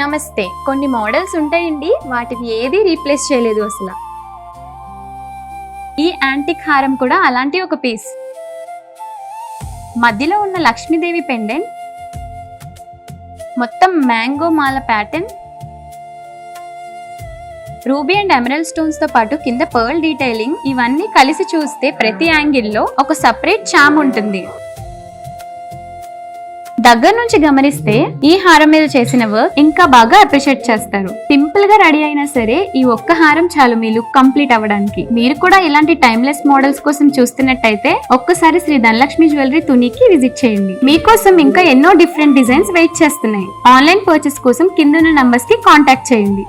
నమస్తే. కొన్ని మోడల్స్ ఉంటాయండి, వాటిని ఏది రీప్లేస్ చేయలేదు అసలు. ఈ యాంటిక్ హారం కూడా అలాంటి ఒక పీస్. మధ్యలో ఉన్న లక్ష్మీదేవి పెండెంట్, మొత్తం mango Mala pattern, ruby and emerald stones తో పాటు కింద పర్ల్ డీటెయిలింగ్, ఇవన్నీ కలిసి చూస్తే ప్రతి యాంగిల్లో ఒక సపరేట్ చామ్ ఉంటుంది. దగ్గర నుంచి గమనిస్తే ఈ హారం మీద చేసిన వర్క్ ఇంకా బాగా అప్రిషియేట్ చేస్తారు. సింపుల్ గా రెడీ అయినా సరే ఈ ఒక్క హారం చాలు మీ లుక్ కంప్లీట్ అవ్వడానికి. మీరు కూడా ఇలాంటి టైమ్లెస్ మోడల్స్ కోసం చూస్తున్నట్టయితే ఒక్కసారి శ్రీ ధనలక్ష్మి జ్యువెలరీ తునికి విజిట్ చేయండి. మీకోసం ఇంకా ఎన్నో డిఫరెంట్ డిజైన్స్ వెయిట్ చేస్తున్నాయి. ఆన్లైన్ పర్చేస్ కోసం కింద ఉన్న నంబర్స్ కి కాంటాక్ట్ చేయండి.